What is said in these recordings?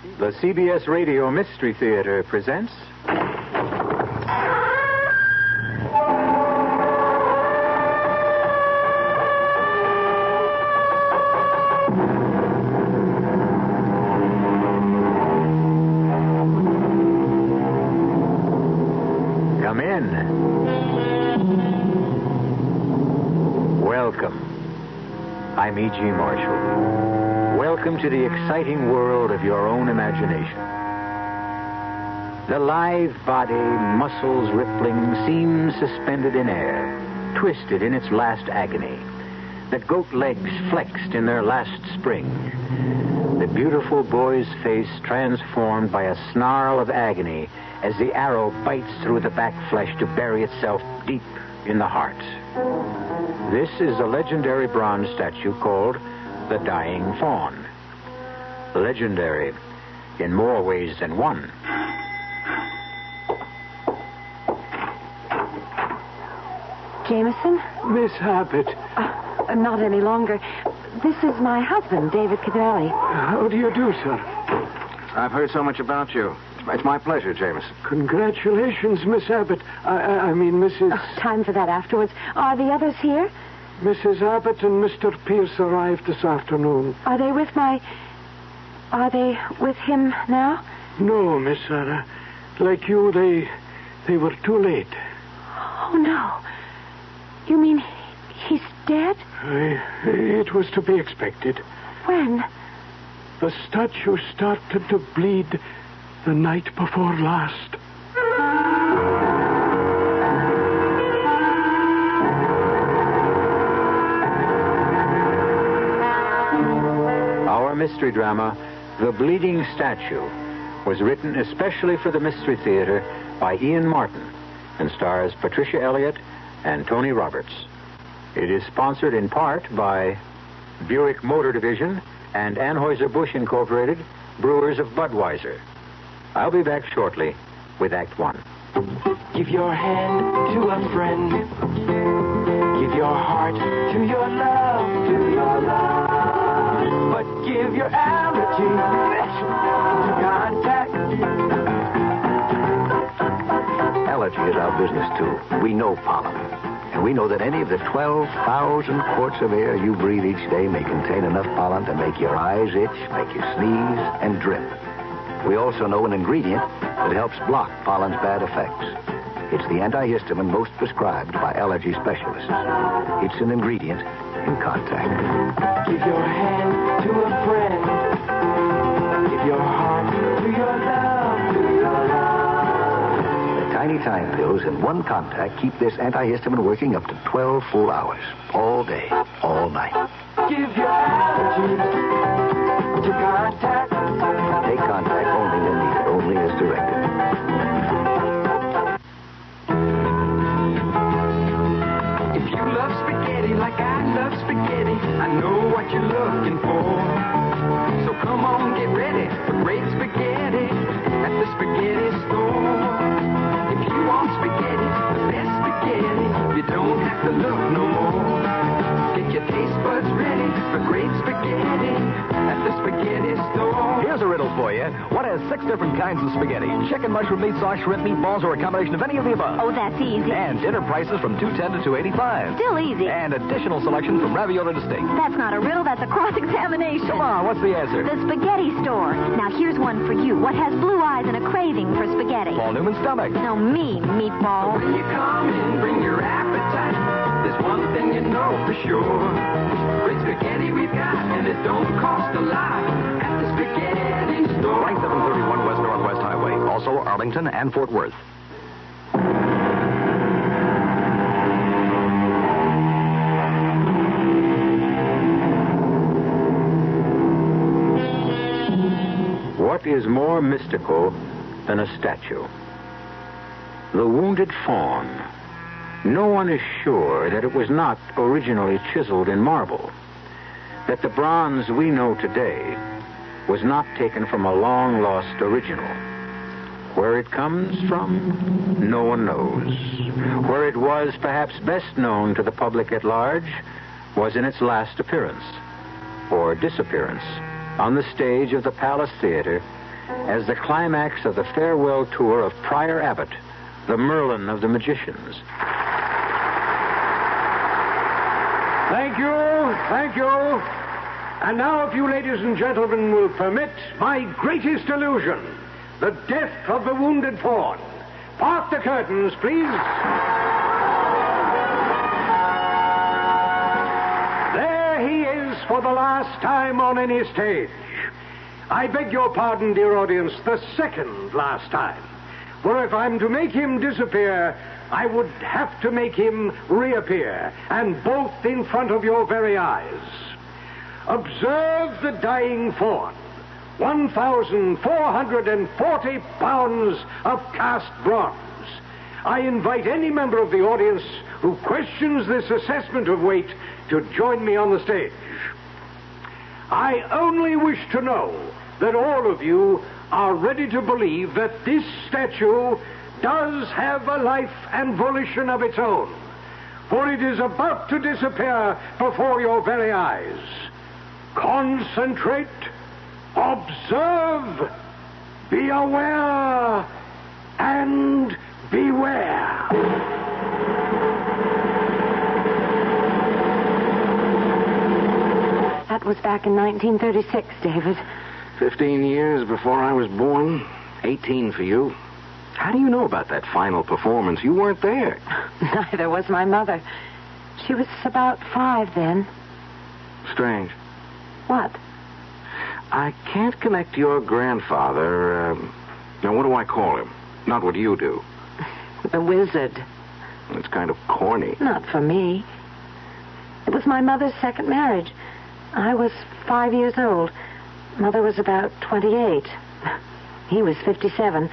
The CBS Radio Mystery Theater presents... Come in. Welcome. I'm E.G. Marshall. Welcome to the exciting world of your own imagination. The lithe body, muscles rippling, seems suspended in air, twisted in its last agony. The goat legs flexed in their last spring. The beautiful boy's face transformed by a snarl of agony as the arrow bites through the back flesh to bury itself deep in the heart. This is a legendary bronze statue called the Dying Fawn. Legendary in more ways than one. Jameson? Miss Abbott. Not any longer. This is my husband, David Cadelli. How do you do, sir? I've heard so much about you. It's my pleasure, Jameson. Congratulations, Miss Abbott. I mean, Mrs. Time for that afterwards. Are the others here? Mrs. Abbott and Mr. Pierce arrived this afternoon. Are they with him now? No, Miss Sarah. Like you, they were too late. Oh, no. You mean he's dead? It was to be expected. When? The statue started to bleed the night before last. Our mystery drama, The Bleeding Statue, was written especially for the Mystery Theater by Ian Martin and stars Patricia Elliott and Tony Roberts. It is sponsored in part by Buick Motor Division and Anheuser-Busch Incorporated, brewers of Budweiser. I'll be back shortly with Act One. Give your hand to a friend. Give your heart to your love, But give your allergy to contact. Allergy is our business, too. We know pollen. And we know that any of the 12,000 quarts of air you breathe each day may contain enough pollen to make your eyes itch, make you sneeze, and drip. We also know an ingredient that helps block pollen's bad effects. It's the antihistamine most prescribed by allergy specialists. It's an ingredient in contact. Give your hand to a friend. Give your heart to your love, The tiny time pills in one contact keep this antihistamine working up to 12 full hours. All day, all night. Give your allergy to contact. Take contact only when needed, only as directed. If you love spaghetti like I love spaghetti, I know what you're looking for. So come on, get ready for great spaghetti at the spaghetti store. If you want spaghetti, the best spaghetti, you don't have to look no more. Get your taste buds ready for great spaghetti at the spaghetti store. Here's a riddle for you. What has 6 different kinds of spaghetti? Chicken, mushroom, meat sauce, shrimp, meatballs, or a combination of any of the above? Oh, that's easy. And dinner prices from $2.10 to $2.85. Still easy. And additional selection from ravioli to steak. That's not a riddle, that's a cross-examination. Come on, what's the answer? The spaghetti store. Now, here's one for you. What has blue eyes and a craving for spaghetti? Paul Newman's stomach. No, me, meatball. When you come in, bring your appetite. There's one thing you know for sure. Great spaghetti we've got, and it don't cost a lot at the spaghetti store. 9731 West Northwest Highway. Also Arlington and Fort Worth. What is more mystical than a statue? The wounded fawn. No one is sure that it was not originally chiseled in marble, that the bronze we know today was not taken from a long-lost original. Where it comes from, no one knows. Where it was perhaps best known to the public at large was in its last appearance, or disappearance, on the stage of the Palace Theater as the climax of the farewell tour of Prior Abbott, the Merlin of the magicians. Thank you. Thank you. And now, if you ladies and gentlemen will permit, my greatest illusion, the death of the wounded fawn. Part the curtains, please. There he is for the last time on any stage. I beg your pardon, dear audience, the second last time. For if I'm to make him disappear, I would have to make him reappear, and both in front of your very eyes. Observe the dying fawn. 1,440 pounds of cast bronze. I invite any member of the audience who questions this assessment of weight to join me on the stage. I only wish to know that all of you are ready to believe that this statue does have a life and volition of its own, for it is about to disappear before your very eyes. Concentrate, observe, be aware, and beware. That was back in 1936, David. 15 years before I was born. 18 for you. How do you know about that final performance? You weren't there. Neither was my mother. She was about 5 then. Strange. What? I can't connect your grandfather. Now, what do I call him? Not what you do. The wizard. It's kind of corny. Not for me. It was my mother's second marriage. I was 5 years old. Mother was about 28. He was 57.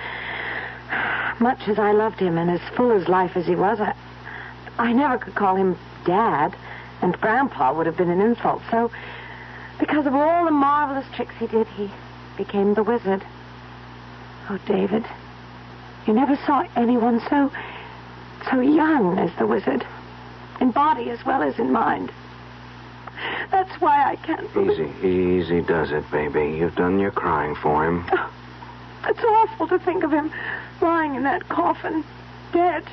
Much as I loved him and as full as life as he was, I never could call him Dad, and Grandpa would have been an insult. So, because of all the marvelous tricks he did, he became the wizard. Oh, David, you never saw anyone so young as the wizard, in body as well as in mind. That's why I can't believe... Easy does it, baby. You've done your crying for him. Oh, it's awful to think of him lying in that coffin, dead.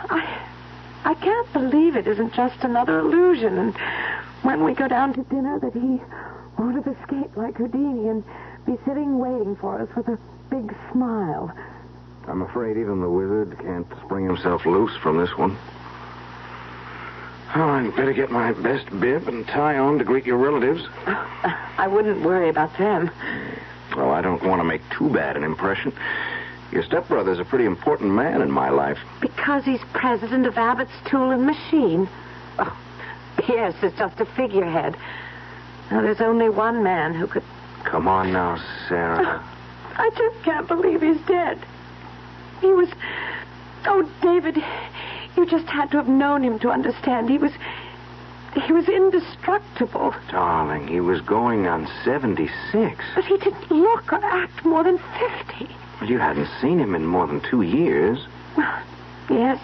I can't believe it isn't just another illusion, and when we go down to dinner that he won't have escaped like Houdini and be sitting waiting for us with a big smile. I'm afraid even the wizard can't spring himself loose from this one. Well, I'd better get my best bib and tie on to greet your relatives. I wouldn't worry about them. Well, I don't want to make too bad an impression. Your stepbrother's a pretty important man in my life. Because he's president of Abbott's Tool and Machine. Oh, Pierce is just a figurehead. Now, there's only one man who could... Come on now, Sarah. I just can't believe he's dead. He was... Oh, David, you just had to have known him to understand. He was indestructible. Darling, he was going on 76. But he didn't look or act more than 50. Well, you hadn't seen him in more than 2 years. Yes,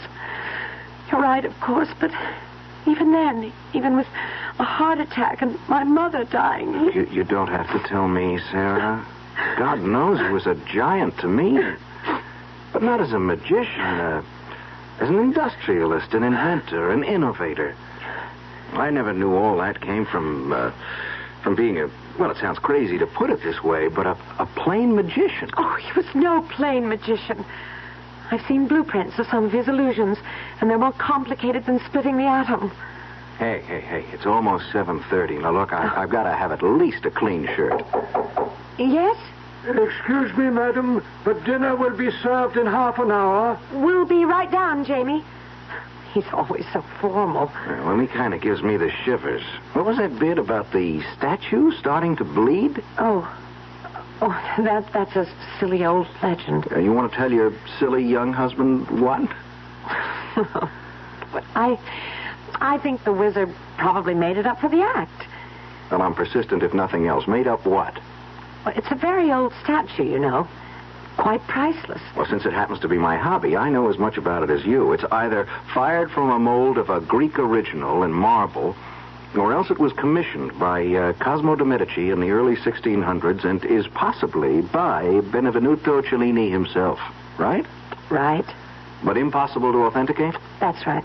you're right, of course, but even then, even with a heart attack and my mother dying... You don't have to tell me, Sarah. God knows he was a giant to me. But not as a magician, as an industrialist, an inventor, an innovator. I never knew all that came from being a... Well, it sounds crazy to put it this way, but a plain magician. Oh, he was no plain magician. I've seen blueprints of some of his illusions, and they're more complicated than splitting the atom. Hey, it's almost 7:30. Now, look, I've got to have at least a clean shirt. Yes? Excuse me, madam, but dinner will be served in half an hour. We'll be right down, Jamie. He's always so formal. Well, he kind of gives me the shivers. What was that bit about the statue starting to bleed? Oh, that's a silly old legend. You want to tell your silly young husband what? But I think the wizard probably made it up for the act. Well, I'm persistent if nothing else. Made up what? Well, it's a very old statue, you know. Quite priceless. Well, since it happens to be my hobby, I know as much about it as you. It's either fired from a mold of a Greek original in marble Or else it was commissioned by Cosimo de' Medici in the early 1600s and is possibly by Benvenuto Cellini himself, right? Right. But impossible to authenticate? That's right.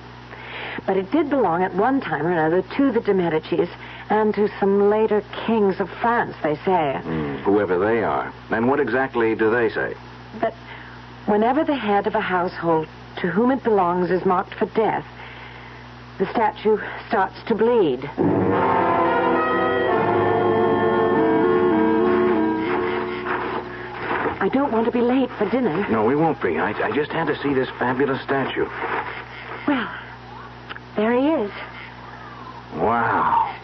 But it did belong at one time or another to the de' Medicis and to some later kings of France, they say. Whoever they are. And what exactly do they say? That whenever the head of a household to whom it belongs is marked for death, the statue starts to bleed. I don't want to be late for dinner. No, we won't be. I just had to see this fabulous statue. Well, there he is. Wow.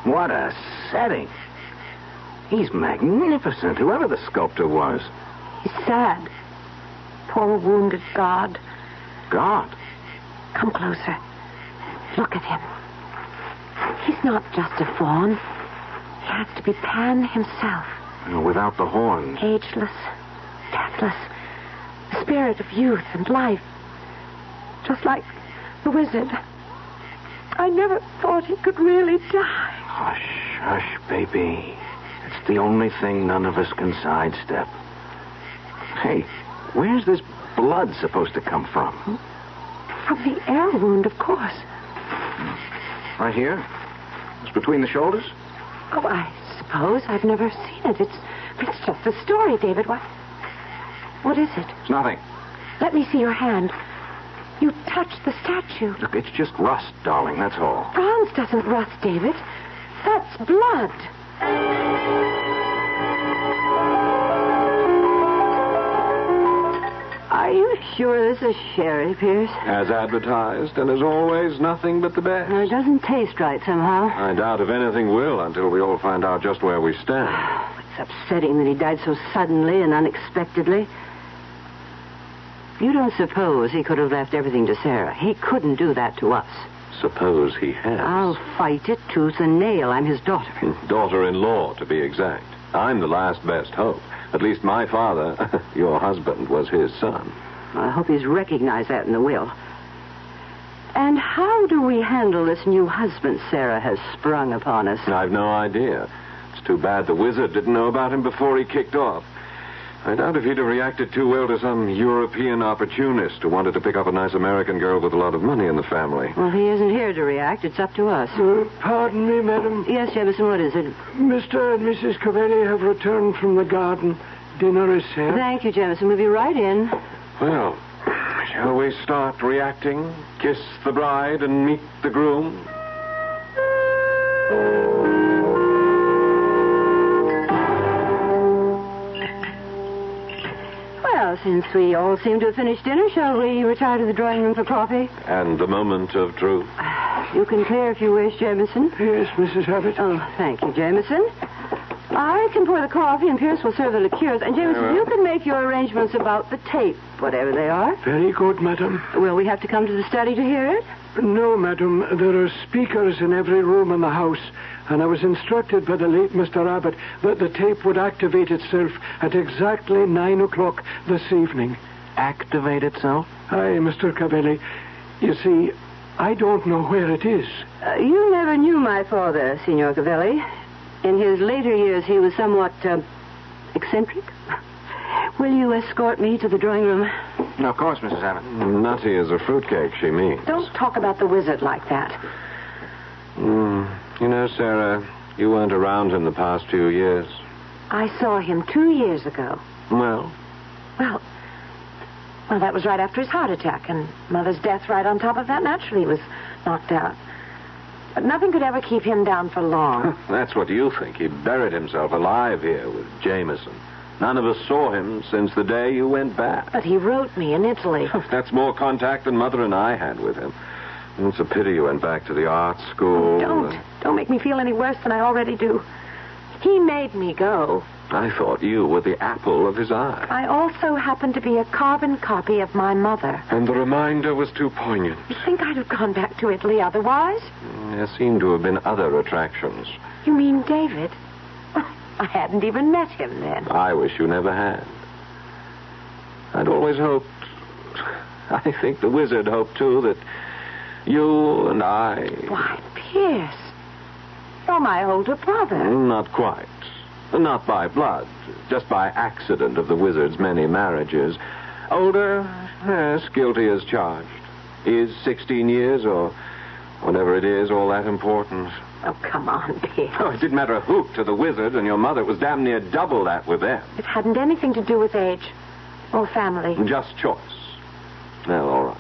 What a setting. He's magnificent, whoever the sculptor was. He's sad. Poor wounded God. God? Come closer. Look at him. He's not just a faun. He has to be Pan himself. Without the horns. Ageless, deathless, the spirit of youth and life. Just like the wizard. I never thought he could really die. Hush, hush, baby. It's the only thing none of us can sidestep. Hey, where's this blood supposed to come from? From the air wound, of course. Right here? It's between the shoulders? Oh, I suppose. I've never seen it. It's just a story, David. What is it? It's nothing. Let me see your hand. You touched the statue. Look, it's just rust, darling, that's all. Bronze doesn't rust, David. That's blood. Are you sure this is sherry, Pierce? As advertised, and as always, nothing but the best. It doesn't taste right somehow. I doubt if anything will until we all find out just where we stand. It's upsetting that he died so suddenly and unexpectedly. You don't suppose he could have left everything to Sarah? He couldn't do that to us. Suppose he has. I'll fight it tooth and nail. I'm his daughter. Daughter-in-law, to be exact. I'm the last best hope. At least my father, your husband, was his son. I hope he's recognized that in the will. And how do we handle this new husband Sarah has sprung upon us? I've no idea. It's too bad the wizard didn't know about him before he kicked off. I doubt if he'd have reacted too well to some European opportunist who wanted to pick up a nice American girl with a lot of money in the family. Well, he isn't here to react. It's up to us. Pardon me, madam. Yes, Jemison, what is it? Mr. and Mrs. Cavelli have returned from the garden. Dinner is served. Thank you, Jemison. We'll be right in. Well, shall we start reacting? Kiss the bride and meet the groom? Well, since we all seem to have finished dinner, shall we retire to the drawing room for coffee? And the moment of truth. You can clear if you wish, Jameson. Yes, Mrs. Abbott. Oh, thank you, Jameson. I can pour the coffee, and Pierce will serve the liqueurs. And, Jameson, Very well. you can make your arrangements about the tape, whatever they are. Very good, madam. Will we have to come to the study to hear it? No, madam. There are speakers in every room in the house, and I was instructed by the late Mr. Abbott that the tape would activate itself at exactly 9 o'clock this evening. Activate itself? Aye, Mr. Cavelli. You see, I don't know where it is. You never knew my father, Signor Cavelli. In his later years, he was somewhat eccentric. Will you escort me to the drawing room? No, of course, Mrs. Abbott. Nutty as a fruitcake, she means. Don't talk about the wizard like that. You know, Sarah, you weren't around in the past few years. I saw him 2 years ago. Well, Well, that was right after his heart attack, and Mother's death right on top of that. Naturally, he was knocked out. But nothing could ever keep him down for long. that's what you think. He buried himself alive here with Jameson. None of us saw him since the day you went back. But he wrote me in Italy. That's more contact than Mother and I had with him. It's a pity you went back to the art school. Don't make me feel any worse than I already do. He made me go. I thought you were the apple of his eye. I also happen to be a carbon copy of my mother. And the reminder was too poignant. You think I'd have gone back to Italy otherwise? There seemed to have been other attractions. You mean David? I hadn't even met him then. I wish you never had. I'd always hoped... I think the wizard hoped, too, that you and I... Why, Pierce, saw my older brother. Not quite. Not by blood. Just by accident of the wizard's many marriages. Older, yes, guilty as charged. Is 16 years or whatever it is all that important? Oh, come on, Pierce. Oh, it didn't matter a hoot to the wizard and your mother. It was damn near double that with them. It hadn't anything to do with age or family. Just choice. Well, all right.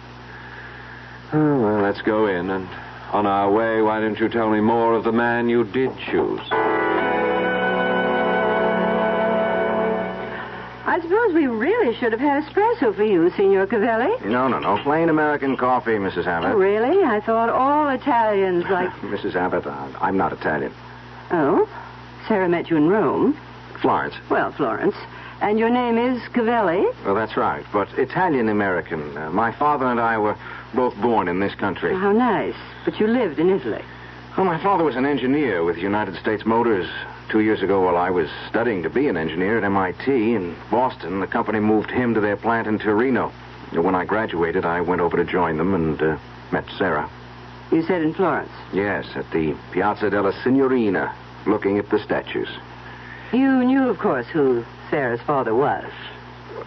Oh, well, let's go in, and on our way, why don't you tell me more of the man you did choose? I suppose we really should have had espresso for you, Signor Cavelli. No. Plain American coffee, Mrs. Abbott. Oh, really? I thought all Italians like... Mrs. Abbott, I'm not Italian. Oh? Sarah met you in Rome. Florence. Well, Florence. And your name is Cavelli? Well, that's right, but Italian-American. My father and I were both born in this country. How nice. But you lived in Italy. Well, my father was an engineer with United States Motors. 2 years ago, while I was studying to be an engineer at MIT in Boston, the company moved him to their plant in Torino. When I graduated, I went over to join them and met Sarah. You said in Florence? Yes, at the Piazza della Signorina, looking at the statues. You knew, of course, who Sarah's father was.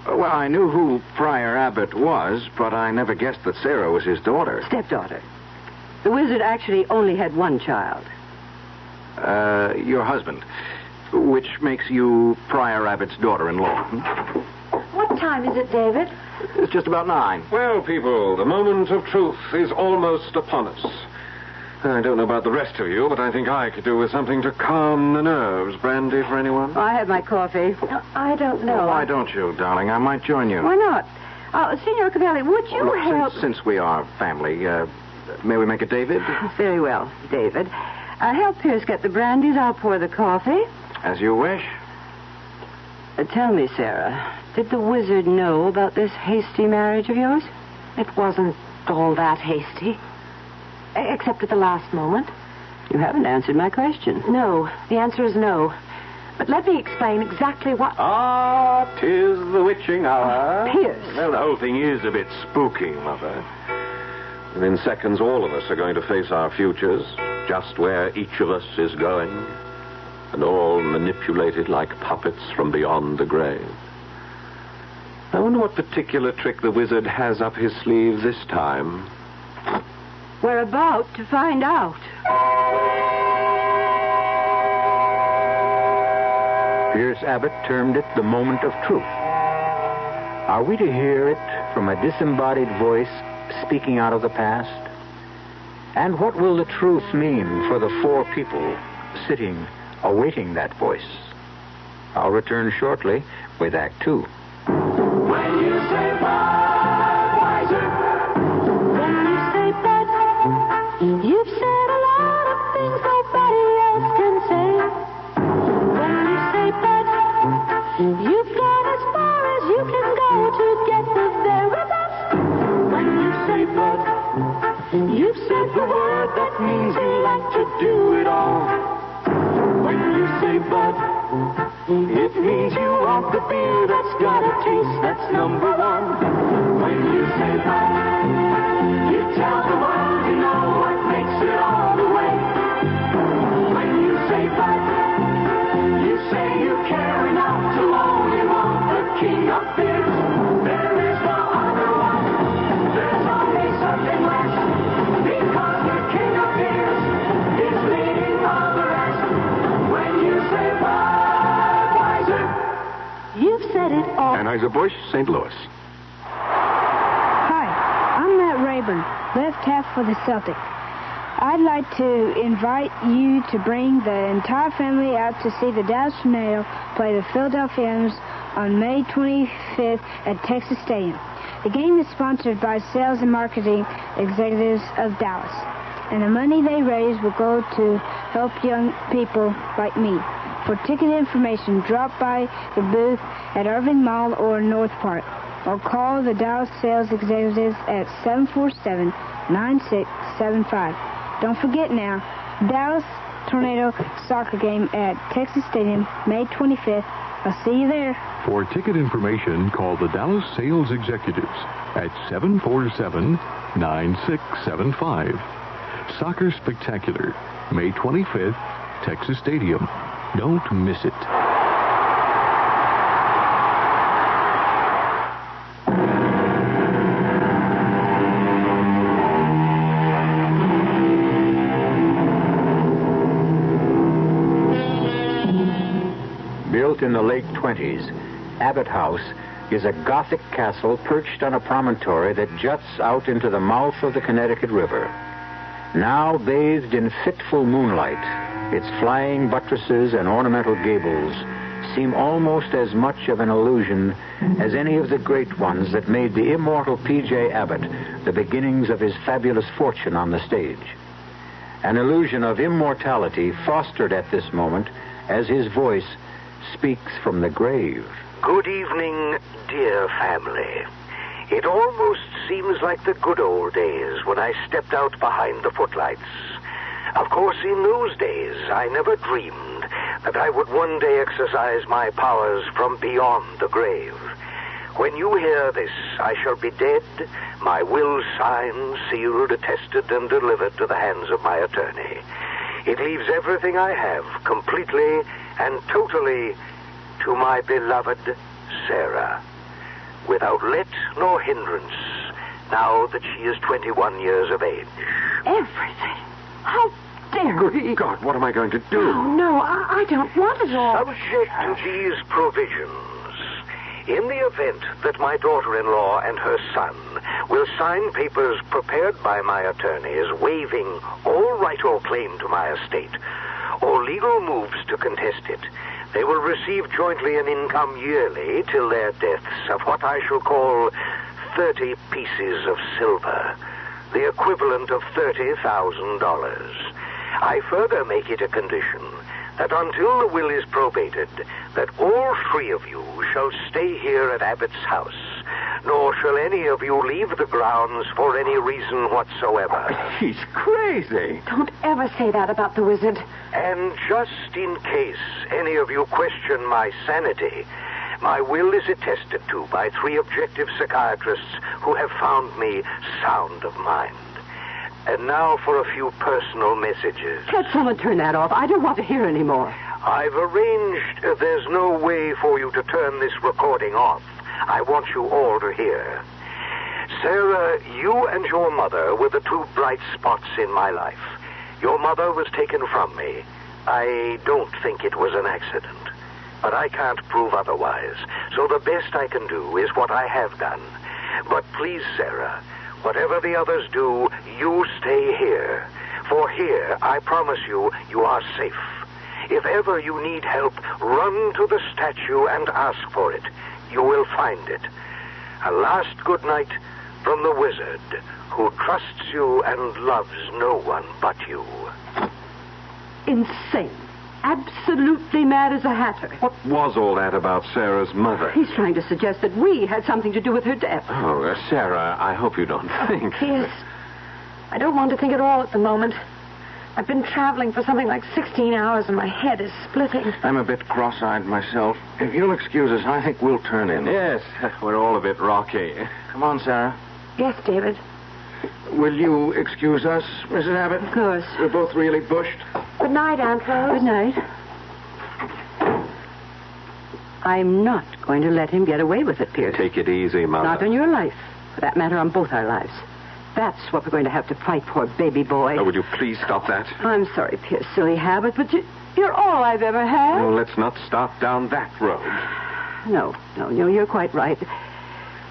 Well, I knew who Prior Abbott was, but I never guessed that Sarah was his daughter. Stepdaughter. The wizard actually only had one child. Your husband, which makes you Prior Abbott's daughter-in-law. What time is it, David? It's just about 9. Well, people, the moment of truth is almost upon us. I don't know about the rest of you, but I think I could do with something to calm the nerves. Brandy for anyone? I had my coffee. I don't know. Oh, why don't you, darling? I might join you. Why not? Signor Cavelli, would you Look, help... Since we are family, may we make it David? Very well, David. Help Pierce get the brandies. I'll pour the coffee. As you wish. Tell me, Sarah, did the wizard know about this hasty marriage of yours? It wasn't all that hasty. Except at the last moment. You haven't answered my question. No, the answer is no. But let me explain exactly what... Ah, 'tis the witching hour. Pierce. Well, the whole thing is a bit spooky, Mother. Within seconds, all of us are going to face our futures, just where each of us is going, and all manipulated like puppets from beyond the grave. I wonder what particular trick the wizard has up his sleeve this time. We're about to find out. Pierce Abbott termed it the moment of truth. Are we to hear it from a disembodied voice speaking out of the past? And what will the truth mean for the 4 people sitting, awaiting that voice? I'll return shortly with Act 2. When you say Budweiser, When you say Bud, you've said a lot of things nobody else can say. When you say Bud, you've gone as far as you can go to get the very best. When you say Bud, you've said the word that means you like to do it all. when you say Bud, it means you want the beer that's got a taste that's number one. When you say Bud, you tell the world you know what makes it all the way. When you say Bud, you say you care enough to only want the king of beers. There is no other one. There's only something less, because the king of beers is leading all the rest. When you say Budweiser, You've said it all. Anheuser-Busch, St. Louis. Hi, I'm Matt Rayburn, left half for the Celtics. I'd like to invite you to bring the entire family out to see the Dallas Tornadoes play the Philadelphia Eagles on May 25th at Texas Stadium. The game is sponsored by sales and marketing executives of Dallas, and the money they raise will go to help young people like me. For ticket information, drop by the booth at Irving Mall or North Park, or call the Dallas sales executives at 747-9675. Don't forget now, Dallas Tornado soccer game at Texas Stadium, May 25th. I'll see you there. For ticket information, call the Dallas Sales Executives at 747-9675. Soccer Spectacular, May 25th Texas Stadium. Don't miss it. Built in the late 20s, Abbott House is a Gothic castle perched on a promontory that juts out into the mouth of the Connecticut River. Now bathed in fitful moonlight, its flying buttresses and ornamental gables seem almost as much of an illusion as any of the great ones that made the immortal P.J. Abbott the beginnings of his fabulous fortune on the stage. An illusion of immortality fostered at this moment as his voice speaks from the grave. Good evening, dear family. It almost seems like the good old days when I stepped out behind the footlights. Of course, in those days, I never dreamed that I would one day exercise my powers from beyond the grave. When you hear this, I shall be dead, my will signed, sealed, attested, and delivered to the hands of my attorney. It leaves everything I have completely and totally to my beloved Sarah, without let nor hindrance, now that she is 21 years of age. Everything? How dare he? Good God, what am I going to do? Oh, no, I don't want it all. Subject to these provisions, in the event that my daughter-in-law and her son will sign papers prepared by my attorneys waiving all right or claim to my estate, or legal moves to contest it, they will receive jointly an income yearly till their deaths of what I shall call 30 pieces of silver, the equivalent of $30,000. I further make it a condition that until the will is probated, that all three of you shall stay here at Abbott's house, nor shall any of you leave the grounds for any reason whatsoever. He's crazy. Don't ever say that about the wizard. And just in case any of you question my sanity, my will is attested to by 3 objective psychiatrists who have found me sound of mind. And now for a few personal messages. Can't someone turn that off? I don't want to hear any more. I've arranged there's no way for you to turn this recording off. I want you all to hear. Sarah, you and your mother were the 2 bright spots in my life. Your mother was taken from me. I don't think it was an accident, but I can't prove otherwise. So the best I can do is what I have done. But please, Sarah, whatever the others do, you stay here. For here, I promise you, you are safe. If ever you need help, run to the statue and ask for it. You will find it. A last good night from the wizard, who trusts you and loves no one but you. Insane. Absolutely mad as a hatter. What was all that about Sarah's mother? He's trying to suggest that we had something to do with her death. Oh, Sarah, I hope you don't think... Yes. I don't want to think at all at the moment. I've been traveling for something like 16 hours and my head is splitting. I'm a bit cross-eyed myself. If you'll excuse us, I think we'll turn in. Yes, we're all a bit rocky. Come on, Sarah. Yes, David. Will you excuse us, Mrs. Abbott? Of course. We're both really bushed. Good night, Aunt Rose. Good night. I'm not going to let him get away with it, Pierce. Take it easy, Mother. Not on your life. For that matter, on both our lives. That's what we're going to have to fight for, baby boy. Oh, would you please stop that? I'm sorry, Pierce, silly habit, but you're all I've ever had. Well, let's not start down that road. No, you're quite right.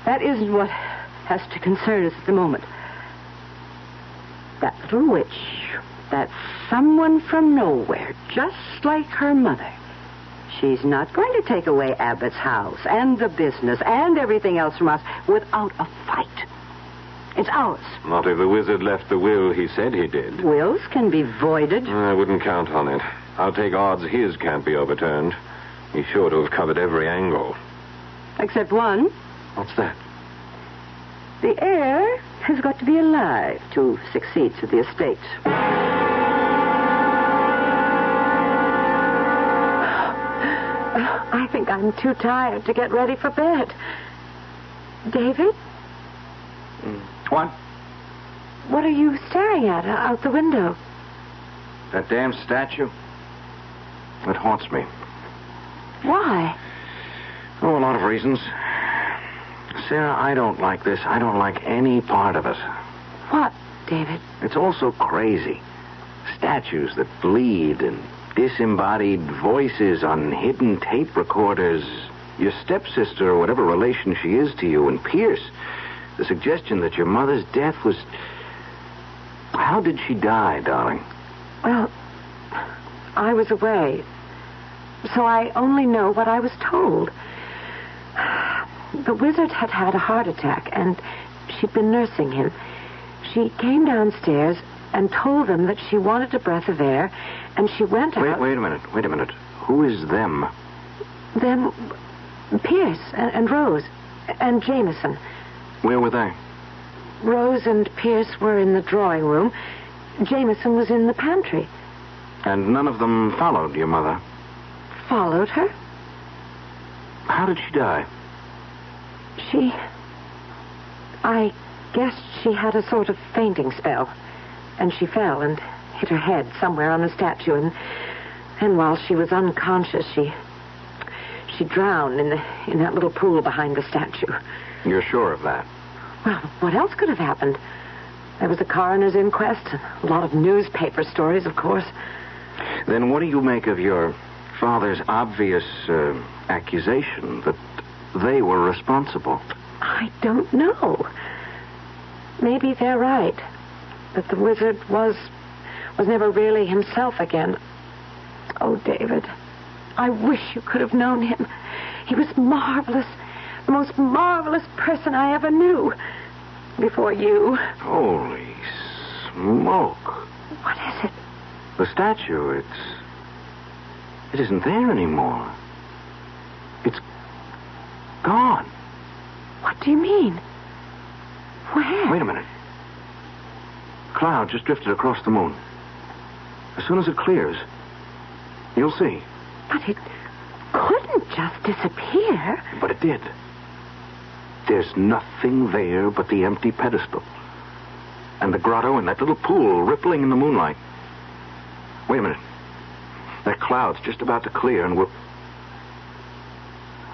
That isn't what has to concern us at the moment. That little witch, that someone from nowhere, just like her mother. She's not going to take away Abbott's house and the business and everything else from us without a fight. It's ours. Not if the wizard left the will he said he did. Wills can be voided. I wouldn't count on it. I'll take odds his can't be overturned. He's sure to have covered every angle. Except one. What's that? The heir has got to be alive to succeed to the estate. I think I'm too tired to get ready for bed. David? What? What are you staring at out the window? That damn statue? It haunts me. Why? Oh, a lot of reasons. Sarah, I don't like this. I don't like any part of it. What, David? It's all so crazy. Statues that bleed and disembodied voices on hidden tape recorders. Your stepsister or whatever relation she is to you, and Pierce. The suggestion that your mother's death was... How did she die, darling? Well, I was away, so I only know what I was told. The wizard had had a heart attack, and she'd been nursing him. She came downstairs and told them that she wanted a breath of air, and she went out... Wait a minute. Who is them? Them... Pierce and Rose and Jameson. Where were they? Rose and Pierce were in the drawing room. Jameson was in the pantry. And none of them followed your mother? Followed her? How did she die? I guess she had a sort of fainting spell. And she fell and hit her head somewhere on the statue. And while she was unconscious, she drowned in that little pool behind the statue. You're sure of that? Well, what else could have happened? There was a coroner's inquest, a lot of newspaper stories, of course. Then what do you make of your father's obvious accusation that they were responsible? I don't know. Maybe they're right. That the wizard was never really himself again. Oh, David, I wish you could have known him. He was marvelous. The most marvelous person I ever knew. Before you. Holy smoke. What is it? The statue, it isn't there anymore. It's gone. What do you mean? Where? Wait a minute. Cloud just drifted across the moon. As soon as it clears, you'll see. But it couldn't just disappear. But it did. There's nothing there but the empty pedestal. And the grotto and that little pool rippling in the moonlight. Wait a minute. That cloud's just about to clear and we'll...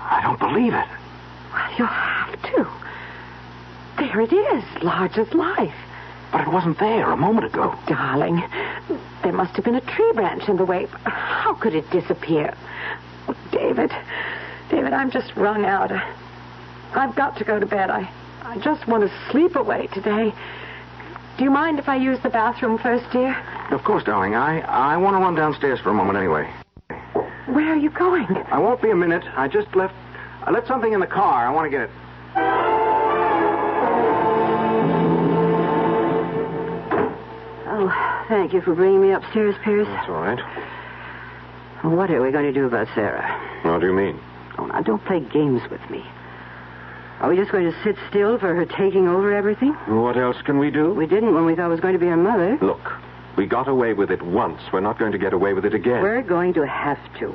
I don't believe it. Well, you'll have to. There it is, large as life. But it wasn't there a moment ago. Oh, darling, there must have been a tree branch in the way. How could it disappear? Oh, David, I'm just wrung out. I've got to go to bed. I just want to sleep away today. Do you mind if I use the bathroom first, dear? Of course, darling. I want to run downstairs for a moment anyway. Where are you going? I won't be a minute. I left something in the car. I want to get it. Oh, thank you for bringing me upstairs, Pierce. That's all right. What are we going to do about Sarah? What do you mean? Oh, now, don't play games with me. Are we just going to sit still for her taking over everything? What else can we do? We didn't when we thought it was going to be her mother. Look, we got away with it once. We're not going to get away with it again. We're going to have to.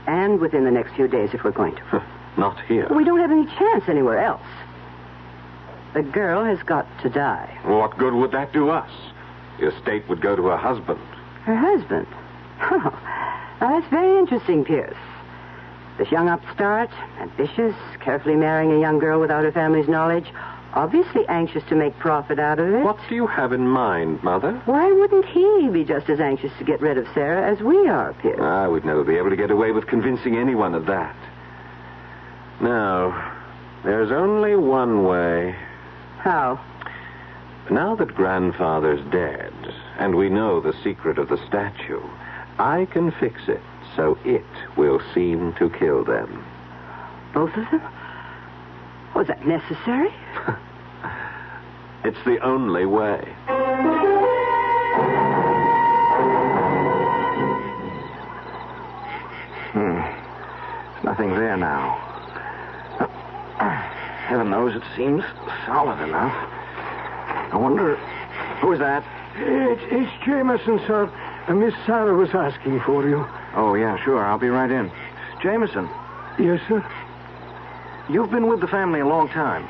And within the next few days if we're going to. Not here. We don't have any chance anywhere else. The girl has got to die. What good would that do us? The estate would go to her husband. Her husband? Oh, now that's very interesting, Pierce. This young upstart, ambitious, carefully marrying a young girl without her family's knowledge, obviously anxious to make profit out of it. What do you have in mind, Mother? Why wouldn't he be just as anxious to get rid of Sarah as we are, Pierce? I would never be able to get away with convincing anyone of that. No, there's only one way. How? Now that Grandfather's dead, and we know the secret of the statue, I can fix it so it will seem to kill them. Both of them? Was that necessary? It's the only way. There's nothing there now. Heaven knows it seems solid enough. I wonder... Who is that? It's Jameson, sir. Miss Sarah was asking for you. Oh, yeah, sure. I'll be right in. Jameson. Yes, sir? You've been with the family a long time.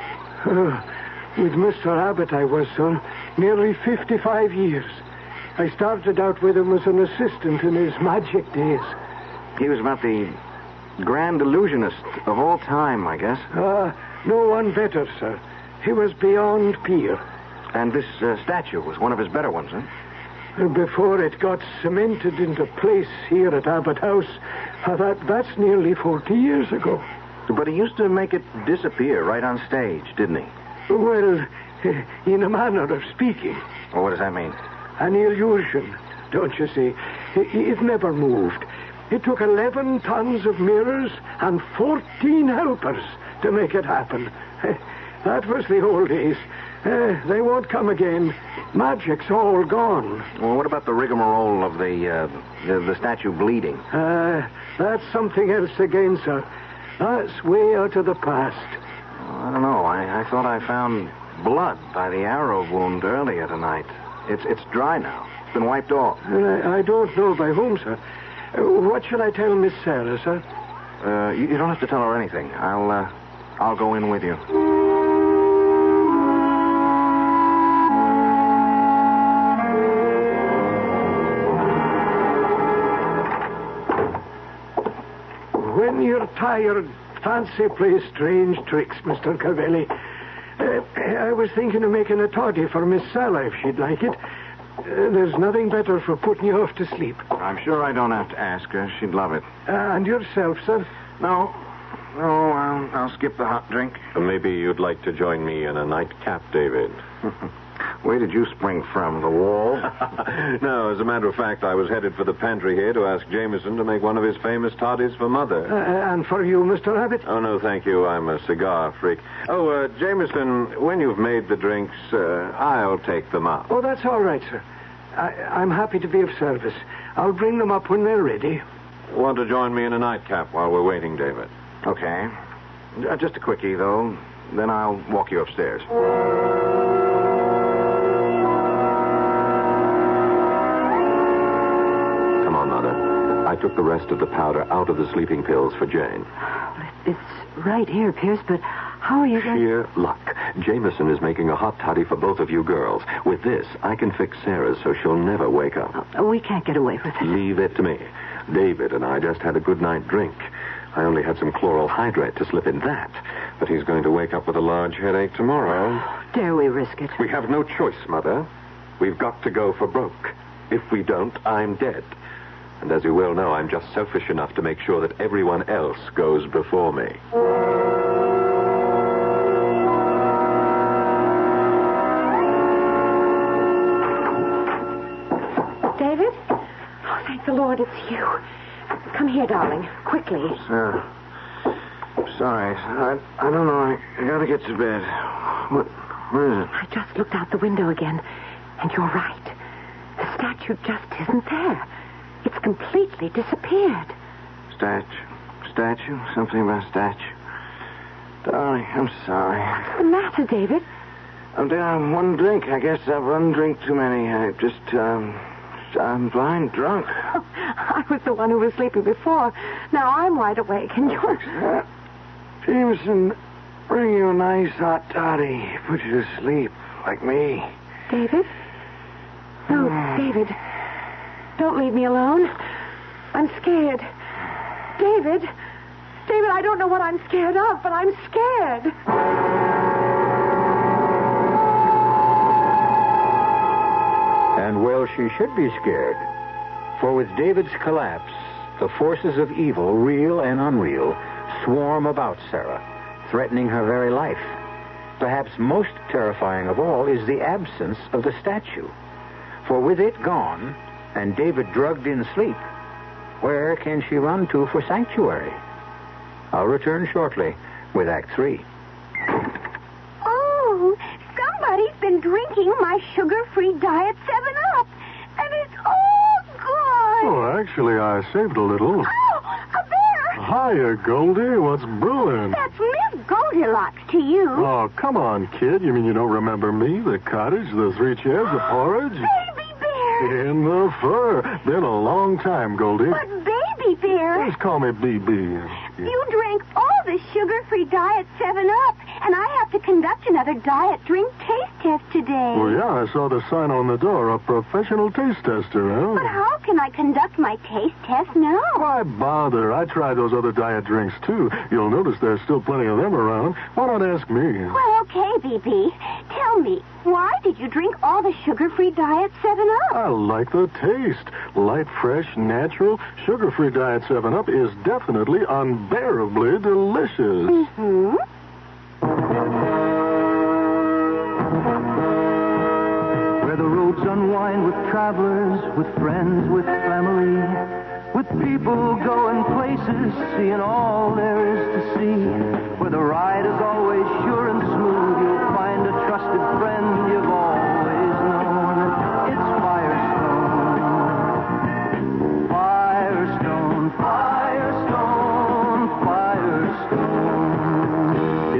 With Mr. Abbott, I was, sir. Nearly 55 years. I started out with him as an assistant in his magic days. He was about the grand illusionist of all time, I guess. No one better, sir. He was beyond peer. And this statue was one of his better ones, huh? Before it got cemented into place here at Abbott House, that's nearly 40 years ago. But he used to make it disappear right on stage, didn't he? Well, in a manner of speaking. Well, what does that mean? An illusion, don't you see? It never moved. It took 11 tons of mirrors and 14 helpers to make it happen. That was the old days. They won't come again. Magic's all gone. Well, what about the rigmarole of the statue bleeding? That's something else again, sir. That's way out of the past. Well, I don't know. I thought I found blood by the arrow wound earlier tonight. It's dry now. It's been wiped off. I don't know by whom, sir. What shall I tell Miss Sarah, sir? You don't have to tell her anything. I'll go in with you. When you're tired, fancy plays strange tricks, Mr. Cavelli. I was thinking of making a toddy for Miss Sarah, if she'd like it. There's nothing better for putting you off to sleep. I'm sure I don't have to ask her. She'd love it. And yourself, sir? No, I'll skip the hot drink. Maybe you'd like to join me in a nightcap, David. Where did you spring from? The wall? No, as a matter of fact, I was headed for the pantry here to ask Jameson to make one of his famous toddies for Mother. And for you, Mr. Abbott? Oh, no, thank you. I'm a cigar freak. Oh, Jameson, when you've made the drinks, I'll take them up. Oh, that's all right, sir. I'm happy to be of service. I'll bring them up when they're ready. Want to join me in a nightcap while we're waiting, David? Okay. Just a quickie, though. Then I'll walk you upstairs. Come on, Mother. I took the rest of the powder out of the sleeping pills for Jane. It's right here, Pierce, but how are you going to... Sheer luck. Jameson is making a hot toddy for both of you girls. With this, I can fix Sarah's so she'll never wake up. Oh, we can't get away with it. Leave it to me. David and I just had a good night drink. I only had some chloral hydrate to slip in that. But he's going to wake up with a large headache tomorrow. Dare we risk it? We have no choice, Mother. We've got to go for broke. If we don't, I'm dead. And as you well know, I'm just selfish enough to make sure that everyone else goes before me. David? Oh, thank the Lord it's you. Come here, darling. Quickly. Sarah. Sorry. I don't know. I gotta get to bed. What is it? I just looked out the window again, and you're right. The statue just isn't there. It's completely disappeared. Statue? Something about statue. Darling, I'm sorry. What's the matter, David? I'm down one drink. I guess I've one drink too many. I'm blind drunk. Oh, I was the one who was sleeping before. Now I'm wide awake, and you're... Jameson, bring you a nice hot toddy. Put you to sleep, like me. David? No, David. Don't leave me alone. I'm scared. David, I don't know what I'm scared of, but I'm scared. And well, she should be scared. For with David's collapse, the forces of evil, real and unreal, swarm about Sarah, threatening her very life. Perhaps most terrifying of all is the absence of the statue. For with it gone, and David drugged in sleep, where can she run to for sanctuary? I'll return shortly with Act 3. Oh, somebody's been drinking my sugar-free diet 7-Up, and it's all gone. Oh, actually, I saved a little. Oh, a bear! Hiya, Goldie. What's brewing? That's Miss Goldilocks to you. Oh, come on, kid. You mean you don't remember me? The cottage, the 3 chairs, the porridge? Baby bear! In the fur. Been a long time, Goldie. But baby bear... Just call me BB. You drank all the sugar-free diet 7-Up, and I have to conduct another diet drink taste test today. Well, yeah, I saw the sign on the door, a professional taste tester, huh? But how can I conduct my taste test now? Why bother? I tried those other diet drinks, too. You'll notice there's still plenty of them around. Why not ask me? Well, okay, BB. Tell me, why did you drink all the sugar-free Diet 7-Up? I like the taste. Light, fresh, natural, sugar-free Diet 7-Up is definitely unbearably delicious. Mm-hmm. Where the roads unwind with travelers, with friends, with family, with people going places, seeing all there is to see. Where the ride is always sure and smooth, you'll find a trusted friend you've always known. It's Firestone. Firestone, Firestone, Firestone.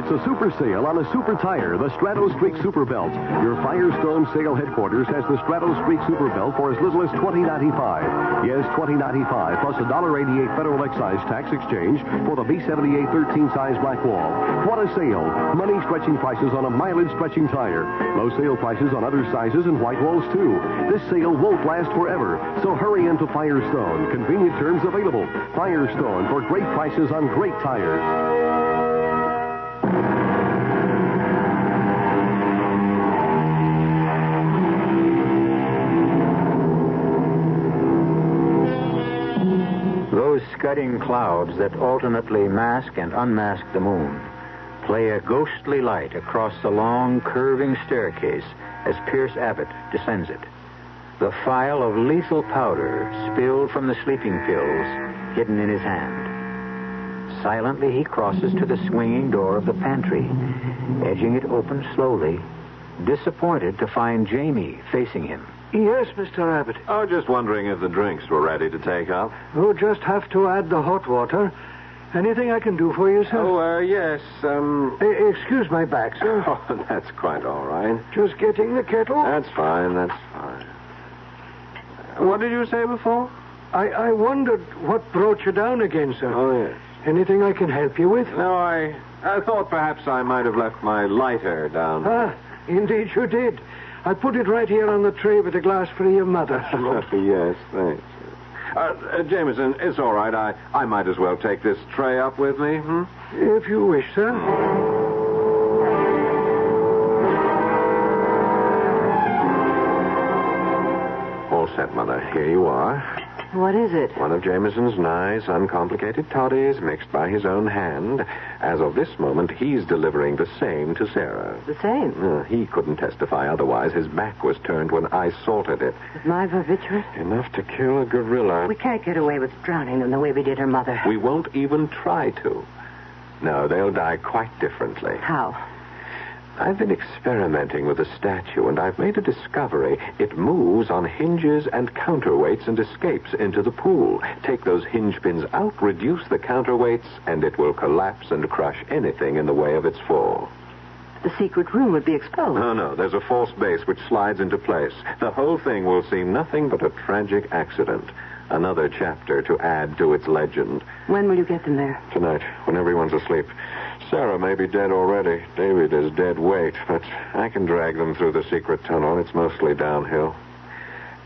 It's a super sale on a super tire, the Strato Streak Super Belt. Your Firestone sale headquarters has the Strato Streak Super Belt for as little as $20.95. Yes, $20.95 plus a $1.88 federal excise tax exchange for the B78 13 size black wall. What a sale! Money stretching prices on a mileage stretching tire. Low sale prices on other sizes and white walls too. This sale won't last forever, so hurry into Firestone. Convenient terms available. Firestone for great prices on great tires. Those scudding clouds that alternately mask and unmask the moon play a ghostly light across the long, curving staircase as Pierce Abbott descends it. The phial of lethal powder spilled from the sleeping pills hidden in his hand. Silently, he crosses to the swinging door of the pantry, edging it open slowly, disappointed to find Jamie facing him. Yes, Mr. Abbott. Oh, just wondering if the drinks were ready to take up. Oh, just have to add the hot water. Anything I can do for you, sir? Oh, yes, Excuse my back, sir. Oh, that's quite all right. Just getting the kettle? That's fine, that's fine. What did you say before? I wondered what brought you down again, sir. Oh, yes. Anything I can help you with? No, I thought perhaps I might have left my lighter down. Ah, indeed you did. I put it right here on the tray with a glass for your mother. Yes, thanks. Jameson, it's all right. I might as well take this tray up with me, hmm? If you wish, sir. All set, Mother. Here you are. What is it? One of Jameson's nice, uncomplicated toddies mixed by his own hand. As of this moment, he's delivering the same to Sarah. The same? He couldn't testify otherwise. His back was turned when I salted it. With my barbiturate? Enough to kill a gorilla. We can't get away with drowning them the way we did her mother. We won't even try to. No, they'll die quite differently. How? I've been experimenting with the statue, and I've made a discovery. It moves on hinges and counterweights and escapes into the pool. Take those hinge pins out, reduce the counterweights, and it will collapse and crush anything in the way of its fall. The secret room would be exposed. No, there's a false base which slides into place. The whole thing will seem nothing but a tragic accident. Another chapter to add to its legend. When will you get them there? Tonight, when everyone's asleep. Sarah may be dead already. David is dead weight, but I can drag them through the secret tunnel. It's mostly downhill.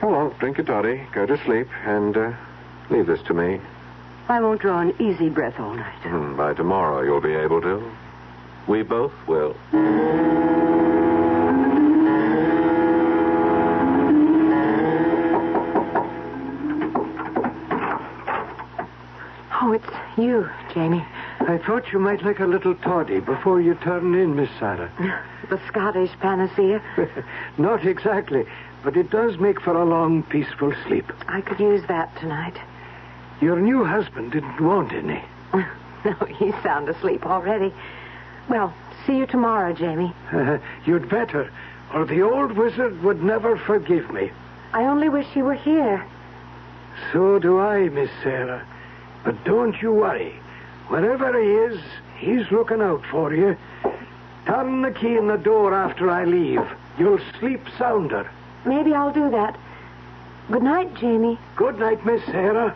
Come on, drink your toddy, go to sleep, and leave this to me. I won't draw an easy breath all night. By tomorrow, you'll be able to. We both will. Oh, it's you, Jamie. I thought you might like a little toddy before you turn in, Miss Sarah. The Scottish panacea? Not exactly, but it does make for a long, peaceful sleep. I could use that tonight. Your new husband didn't want any. No, he's sound asleep already. Well, see you tomorrow, Jamie. You'd better, or the old wizard would never forgive me. I only wish he were here. So do I, Miss Sarah. But don't you worry. Wherever he is, he's looking out for you. Turn the key in the door after I leave. You'll sleep sounder. Maybe I'll do that. Good night, Jamie. Good night, Miss Sarah.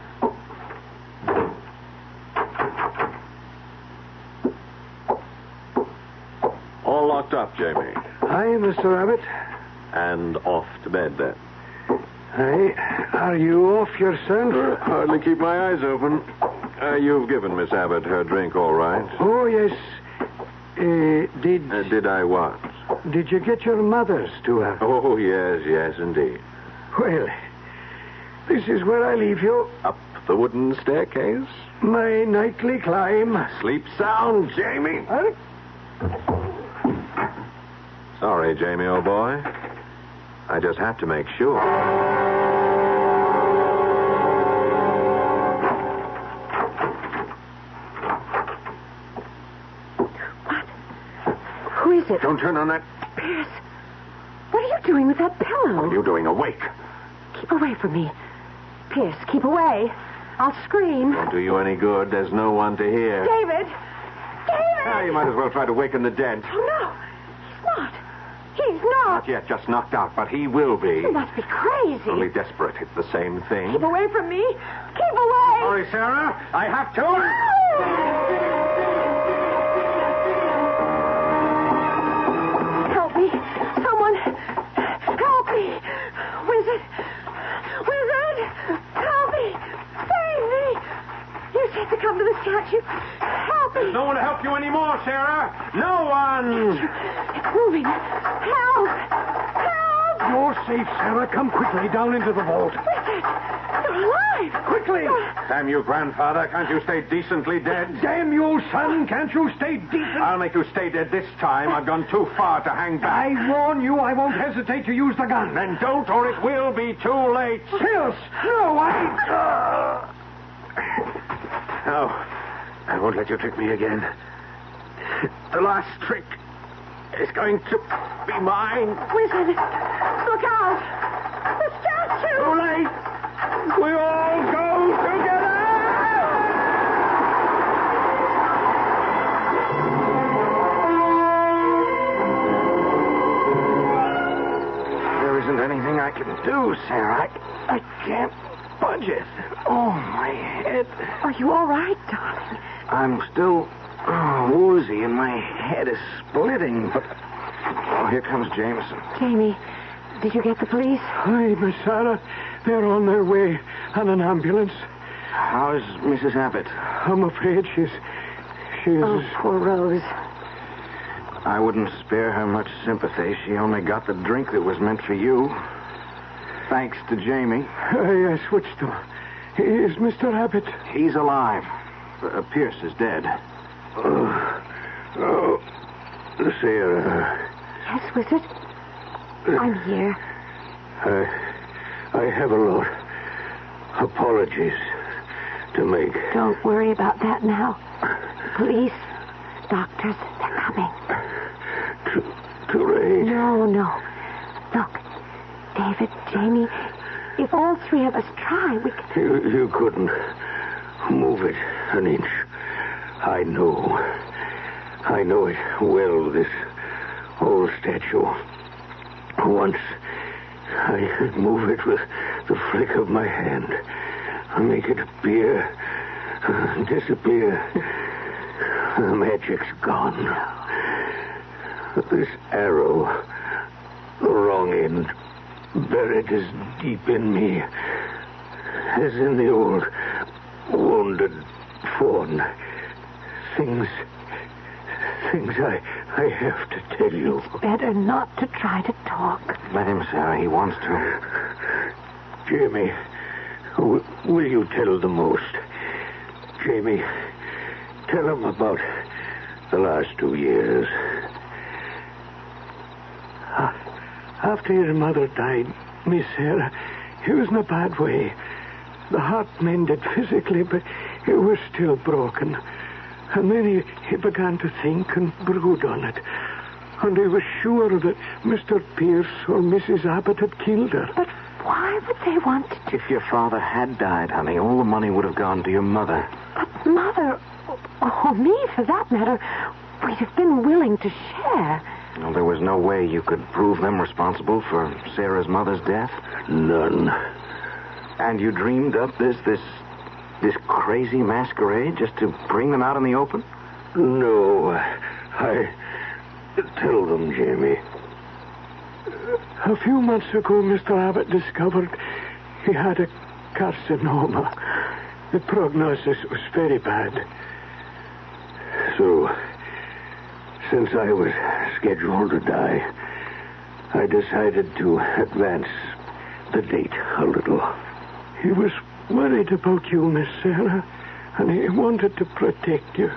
Locked up, Jamie. Hi, Mr. Abbott. And off to bed, then. Hi. Are you off yourself? Hardly keep my eyes open. You've given Miss Abbott her drink, all right? Oh, yes. Did I what? Did you get your mother's to her? Oh, yes, indeed. Well, this is where I leave you. Up the wooden staircase? My nightly climb. Sleep sound, Jamie. Sorry, Jamie, old boy. I just have to make sure. Who is it? Don't turn on that. Pierce, what are you doing with that pillow? What are you doing awake? Keep away from me. Pierce, keep away. I'll scream. Won't do you any good. There's no one to hear. David! David! You might as well try to waken the dead. Oh, no. He's not. He's not. Not yet, just knocked out, but he will be. You must be crazy. Only desperate. It's the same thing. Keep away from me. Keep away. Sorry, Sarah. I have to. Help me. Someone. Help me. Wizard. Wizard. Help me. Save me. You said to come to the statue. Help me. There's no one to help you anymore, Sarah. No one. It's moving. Help. Help. You're safe, Sarah. Come quickly down into the vault. Wizard. You're alive. Quickly. Damn you, grandfather. Can't you stay decently dead? Damn you, son. Can't you stay decent? I'll make you stay dead this time. I've gone too far to hang back. I warn you, I won't hesitate to use the gun. Then don't, or it will be too late. Pierce! No, No, I won't let you trick me again. The last trick is going to be mine. Wizard. Look out. The statue. Too late. We all go together. There isn't anything I can do, Sarah. I can't budge it. Oh, my head. Are you all right, darling? I'm still woozy and my head is splitting, but... Oh, here comes Jameson. Jamie, did you get the police? Hi, Miss Sarah. They're on their way on an ambulance. How is Mrs. Abbott? I'm afraid she's... Oh, poor Rose. I wouldn't spare her much sympathy. She only got the drink that was meant for you. Thanks to Jamie. Yes, which door? Is Mr. Abbott? He's alive. Pierce is dead. Sarah. Yes, Wizard? I'm here. I have a lot. Apologies to make. Don't worry about that now. Police, doctors, they're coming. Too late. No. Look, David, Jamie, if all three of us try, we can... You couldn't move it an inch. I know it well, this old statue. Once I could move it with the flick of my hand. Make it appear, disappear. The magic's gone. This arrow, the wrong end, buried as deep in me as in the old wounded fawn. Things I have to tell you. It's better not to try to talk. Let him, Sarah. He wants to. Jamie, will you tell the most? Jamie, tell him about the last 2 years. After your mother died, Miss Sarah, it was in a bad way. The heart mended physically, but it was still broken. And then he began to think and brood on it. And he was sure that Mr. Pierce or Mrs. Abbott had killed her. But why would they want to... If your father had died, honey, all the money would have gone to your mother. But Mother, or me for that matter, we'd have been willing to share. Well, there was no way you could prove them responsible for Sarah's mother's death? None. And you dreamed up this crazy masquerade just to bring them out in the open? No, Tell them, Jamie. A few months ago, Mr. Abbott discovered he had a carcinoma. The prognosis was very bad. So, since I was scheduled to die, I decided to advance the date a little. He was worried about you, Miss Sarah, and he wanted to protect you.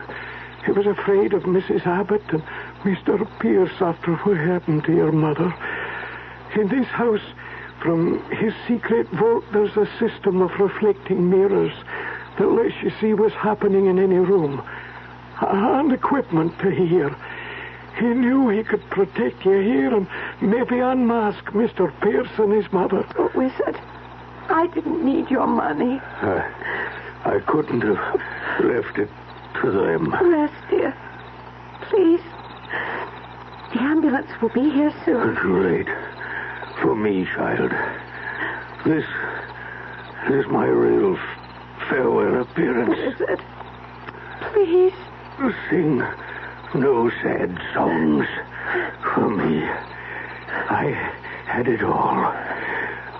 He was afraid of Mrs. Abbott and Mr. Pierce after what happened to your mother. In this house, from his secret vault, there's a system of reflecting mirrors that lets you see what's happening in any room, and equipment to hear. He knew he could protect you here and maybe unmask Mr. Pierce and his mother. Oh, Wizard, I didn't need your money. I couldn't have left it to them. Rest, dear. Please. The ambulance will be here soon. Great. For me, child. This is my real farewell appearance. Wizard, please. Sing no sad songs for me. I had it all.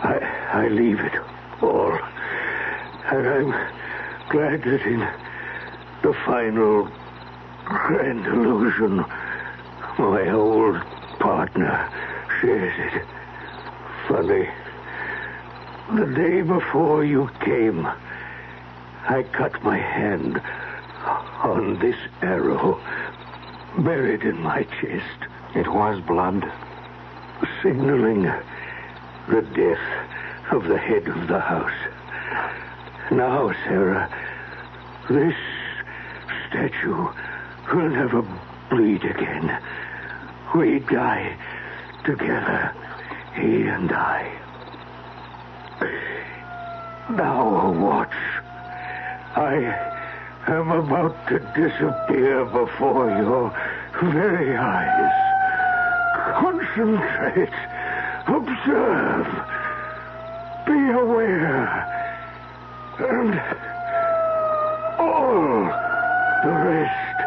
I leave it all. And I'm glad that in the final grand illusion, my old partner shares it. Funny. The day before you came, I cut my hand on this arrow buried in my chest. It was blood. Signaling the death of the head of the house. Now, Sarah, this statue will never bleed again. We die together, he and I. Now watch. I am about to disappear before your very eyes. Concentrate. Observe. Be aware. And all the rest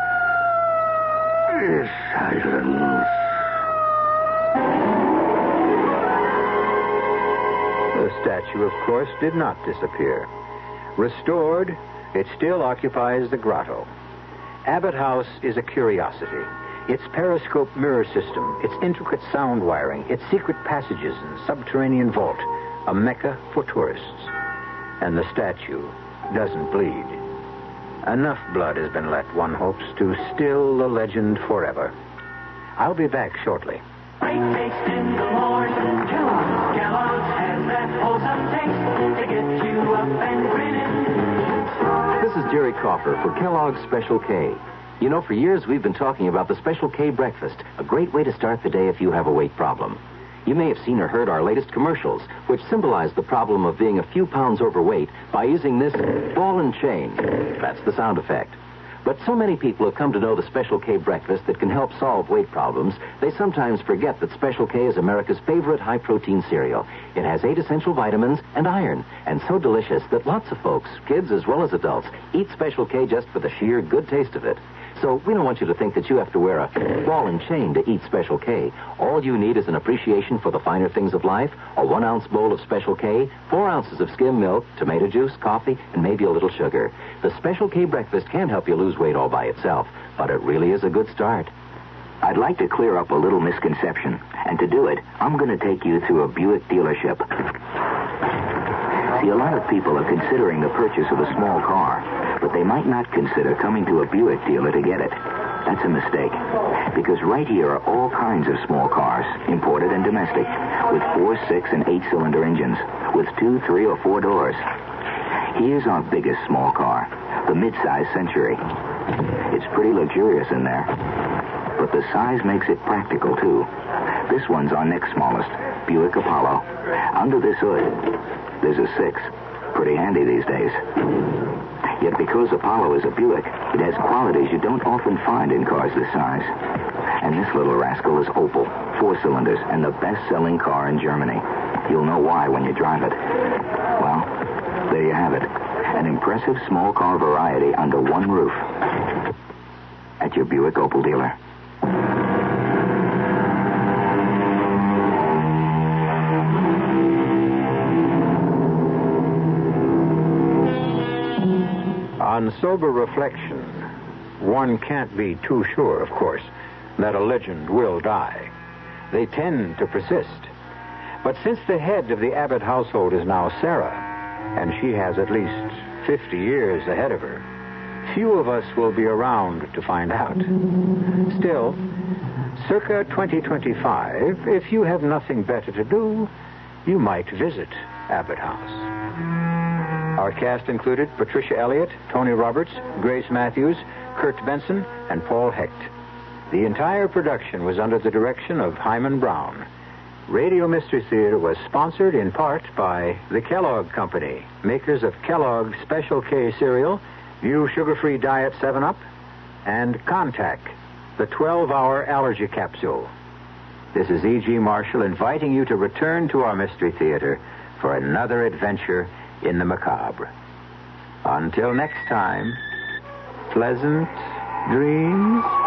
is silence. The statue, of course, did not disappear. Restored, it still occupies the grotto. Abbott House is a curiosity. Its periscope mirror system, its intricate sound wiring, its secret passages and subterranean vault, a mecca for tourists. And the statue doesn't bleed. Enough blood has been let, one hopes, to still the legend forever. I'll be back shortly. Breakfast in the morning, Kellogg's has that wholesome taste to get you up and grinning. This is Jerry Coffer for Kellogg's Special K. You know, for years we've been talking about the Special K breakfast, a great way to start the day if you have a weight problem. You may have seen or heard our latest commercials, which symbolize the problem of being a few pounds overweight by using this ball and chain. That's the sound effect. But so many people have come to know the Special K breakfast that can help solve weight problems, they sometimes forget that Special K is America's favorite high-protein cereal. It has 8 essential vitamins and iron, and so delicious that lots of folks, kids as well as adults, eat Special K just for the sheer good taste of it. So we don't want you to think that you have to wear a ball and chain to eat Special K. All you need is an appreciation for the finer things of life, a 1-ounce bowl of Special K, 4 ounces of skim milk, tomato juice, coffee, and maybe a little sugar. The Special K breakfast can help you lose weight all by itself, but it really is a good start. I'd like to clear up a little misconception. And to do it, I'm going to take you through a Buick dealership. See, a lot of people are considering the purchase of a small car, but they might not consider coming to a Buick dealer to get it. That's a mistake. Because right here are all kinds of small cars, imported and domestic, with 4, 6, and 8-cylinder engines, with 2, 3, or 4 doors. Here's our biggest small car, the mid-size Century. It's pretty luxurious in there, but the size makes it practical, too. This one's our next smallest, Buick Apollo. Under this hood, there's a 6. Pretty handy these days. Yet because Apollo is a Buick, it has qualities you don't often find in cars this size. And this little rascal is Opel, 4 cylinders, and the best-selling car in Germany. You'll know why when you drive it. Well, there you have it. An impressive small car variety under one roof. At your Buick Opel dealer. On sober reflection, one can't be too sure, of course, that a legend will die. They tend to persist. But since the head of the Abbott household is now Sarah, and she has at least 50 years ahead of her, few of us will be around to find out. Still, circa 2025, if you have nothing better to do, you might visit Abbott House. Our cast included Patricia Elliott, Tony Roberts, Grace Matthews, Kurt Benson, and Paul Hecht. The entire production was under the direction of Hyman Brown. Radio Mystery Theater was sponsored in part by the Kellogg Company, makers of Kellogg's Special K cereal, View Sugar-Free Diet 7-Up, and Contact, the 12-hour allergy capsule. This is E.G. Marshall inviting you to return to our Mystery Theater for another adventure in the macabre. Until next time, pleasant dreams.